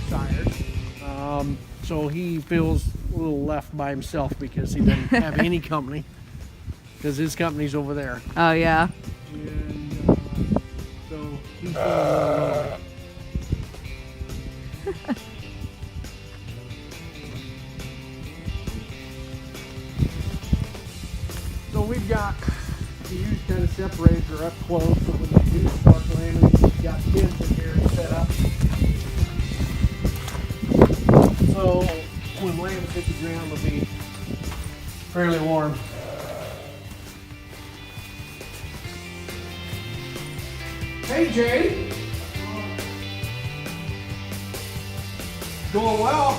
retired. So he feels a little left by himself because he doesn't have any company, because his company's over there. Oh, yeah. And so he's feeling a little lonely. So we've got, the ewes kind of separated her up close, so when the ewes start lambing, we've got pins in here set up. So when lambs hit the ground, they'll be fairly warm. Hey Jay! Going well?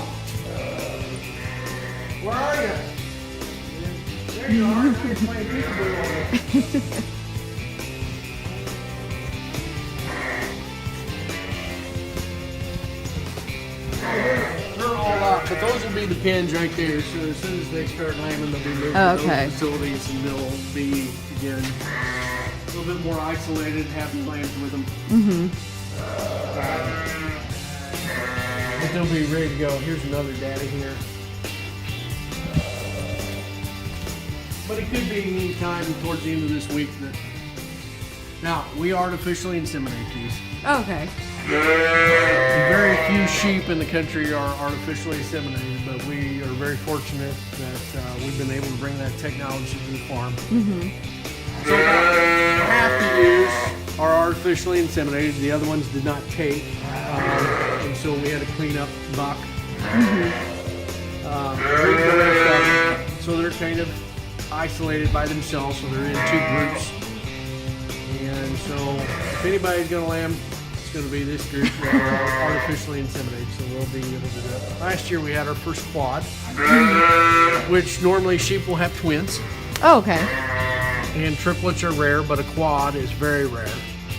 Where are you? There you are. Now you're playing peekaboo. They're all out, but those will be the pins right there. So as soon as they start lambing, they'll be moved to those facilities, and they'll be again a little bit more isolated, have the lambs with them. But they'll be ready to go. Here's another daddy here. But it could be any time towards the end of this week. Now, we artificially inseminate these. Okay. Very few sheep in the country are artificially inseminated, but we are very fortunate that we've been able to bring that technology to the farm. So about half the ewes are artificially inseminated. The other ones did not take, and so we had to clean up the buck. Treat the rest of them. So they're kind of isolated by themselves, so they're in two groups. And so if anybody's going to lamb, it's going to be this group that are artificially inseminated, so we'll be able to do it. Last year we had our first quad, which normally sheep will have twins. Oh, okay. And triplets are rare, but a quad is very rare.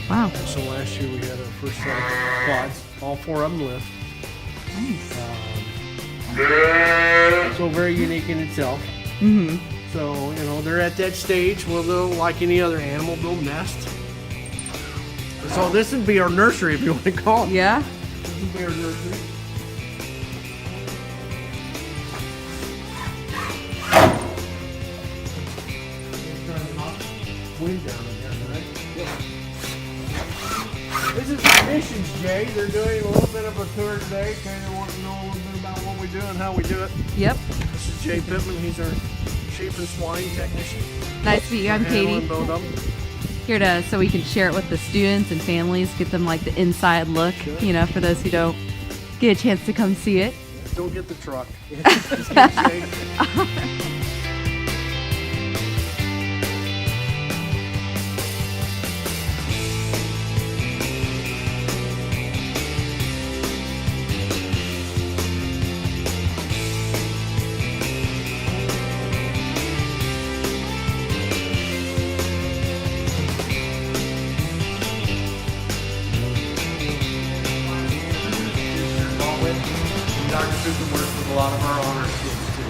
Wow. And so last year we had our first set of quads. All four of them lived. Nice. So very unique in itself. So, you know, they're at that stage where they'll, like any other animal, they'll nest. So this would be our nursery, if you want to call it. Yeah? This would be our nursery. Wind down in there, right? Yep. This is the missions, Jay. They're doing a little bit of a tour today, kind of want to know a little bit about what we do and how we do it. Yep. This is Jay Pittman. He's our sheep and swine technician. Nice to meet you. I'm Katie. Both of them. Here so we can share it with the students and families, get them like the inside look, you know, for those who don't get a chance to come see it. Don't get the truck. Just get Jay. Dr. Cooper works with a lot of our honors kids too.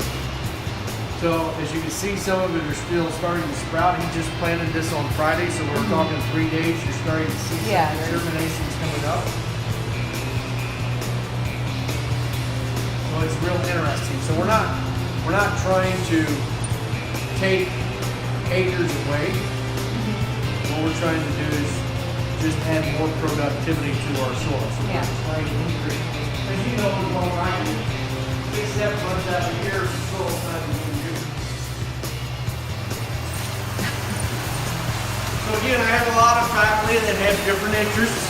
So as you can see, some of it are still starting to sprout. He just planted this on Friday, so we're talking 3 days. You're starting to see some germinations coming up. So it's real interesting. So we're not trying to take acres away. What we're trying to do is just add more productivity to our soil. So we're trying to increase. As you know, well, I can 6-7 months out of the year, the soil's not even good. So again, I have a lot of faculty that have different interests,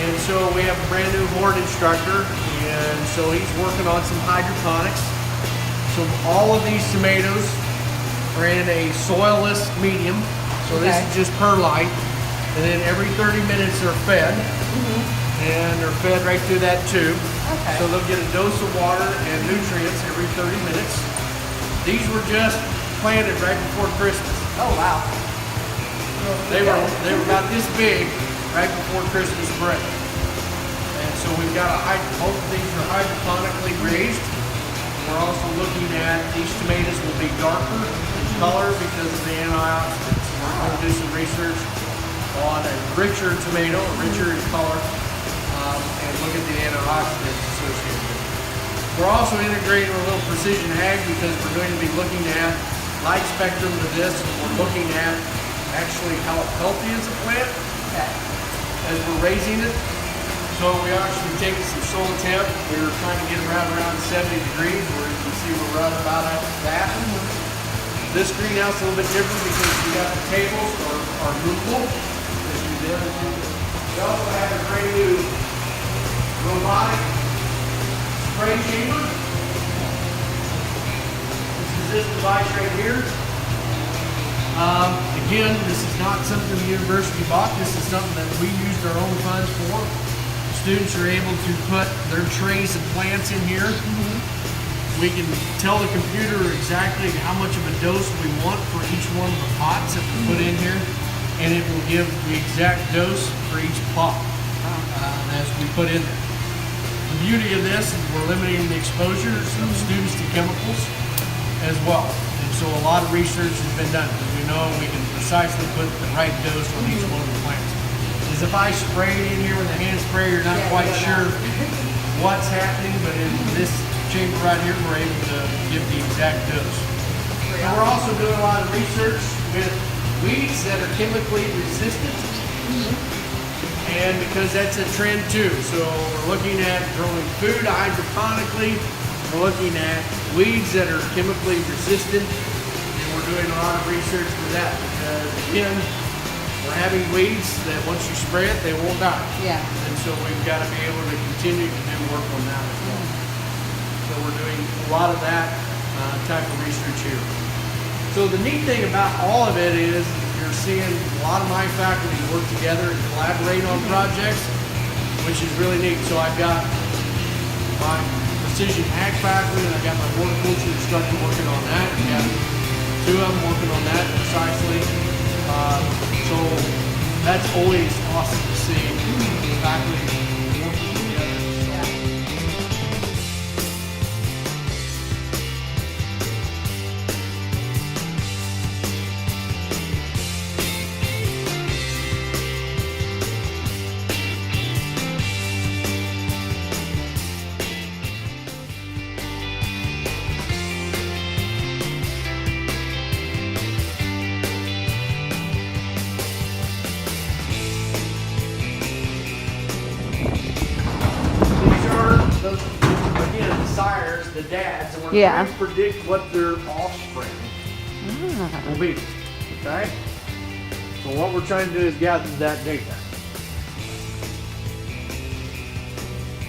and so we have a brand new horn instructor, and so he's working on some hydroponics. So all of these tomatoes are in a soilless medium, so this is just perlite, and then every 30 minutes they're fed. And they're fed right through that tube. So they'll get a dose of water and nutrients every 30 minutes. These were just planted right before Christmas. Oh, wow. They were about this big right before Christmas break. And so we've got both of these are hydroponically raised. We're also looking at, these tomatoes will be darker in color because of the antioxidants. We're going to do some research on a richer tomato, richer in color. and look at the antioxidants associated with it. We're also integrating a little precision ag because we're going to be looking at light spectrum to this. We're looking at actually how healthy is the plant as we're raising it. So we actually taking some soil temp. We're trying to get around 70 degrees where you can see we're right about at that. This greenhouse is a little bit different because we got the tables are movable. As you did. We also have a brand new robotic spray chamber. This is this device right here. Again, this is not something the university bought. This is something that we used our own funds for. Students are able to put their trays of plants in here. We can tell the computer exactly how much of a dose we want for each one of the pots that we put in here, and it will give the exact dose for each pot as we put in there. The beauty of this is we're limiting the exposures of students to chemicals as well. And so a lot of research has been done because we know we can precisely put the right dose on each one of the plants. Because if I spray it in here with a hand sprayer, you're not quite sure what's happening, but in this chamber right here, we're able to give the exact dose. And we're also doing a lot of research with weeds that are chemically resistant. And because that's a trend too. So we're looking at growing food hydroponically. We're looking at weeds that are chemically resistant. And we're doing a lot of research for that because again, we're having weeds that once you spray it, they won't die. Yeah. And so we've got to be able to continue to do work on that as well. So we're doing a lot of that type of research here. So the neat thing about all of it is you're seeing a lot of my faculty work together and collaborate on projects, which is really neat. So I've got my precision ag faculty and I've got my horticulture instructor working on that. I've got two of them working on that precisely. So that's always awesome to see faculty working together. Again, the sires, the dads, and we're trying to predict what their offspring will be. Okay? So what we're trying to do is gather that data.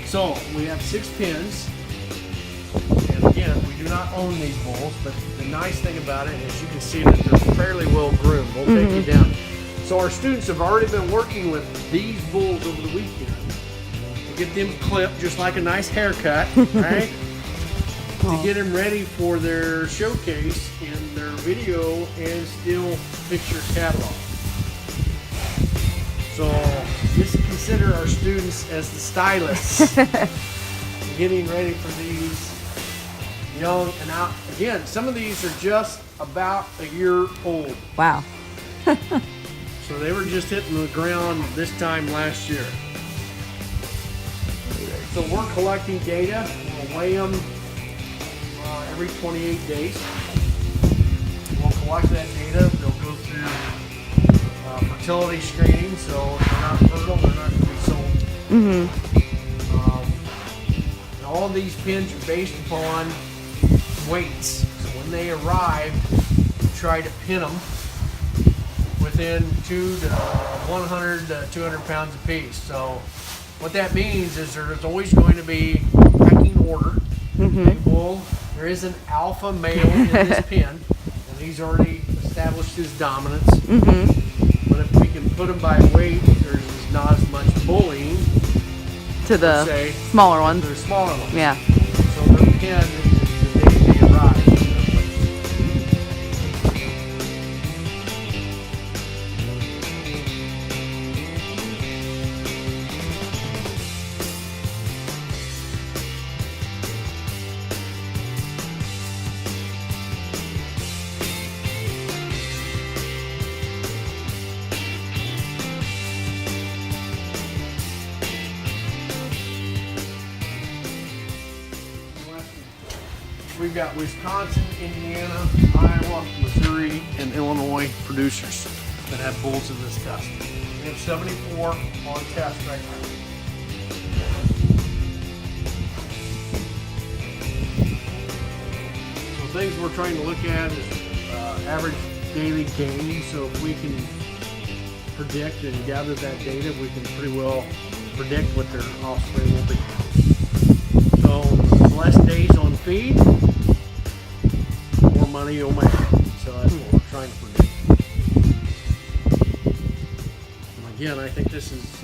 So we have 6 pins. And again, we do not own these bulls, but the nice thing about it is you can see that they're fairly well groomed. We'll take you down. So our students have already been working with these bulls over the weekend. Get them clipped just like a nice haircut, right? To get them ready for their showcase in their video and still picture catalog. So just consider our students as the stylists getting ready for these young and out. Again, some of these are just about a year old. Wow. So they were just hitting the ground this time last year. So we're collecting data. We'll weigh them every 28 days. We'll collect that data. They'll go through fertility screening. So if they're not fertile, they're not going to be sold. And all of these pins are based upon weights. So when they arrive, we try to pin them within 2 to 100 to 200 pounds apiece. So what that means is there's always going to be pecking order. Well, there is an alpha male in this pen, and he's already established his dominance. But if we can put them by weight, there's not as much bullying To the smaller ones. They're smaller ones. Yeah. So their pen is the day they arrive. we've got Wisconsin, Indiana, Iowa, Missouri, and Illinois producers that have bulls in this test. We have 74 on test right now. So things we're trying to look at is average daily gain. So if we can predict and gather that data, we can pretty well predict what their offspring will be. So less days on feed, more money you'll make. So that's what we're trying to predict. And again, I think this is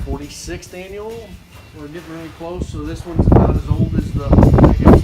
46th annual. We're getting really close. So this one's about as old as the, I guess,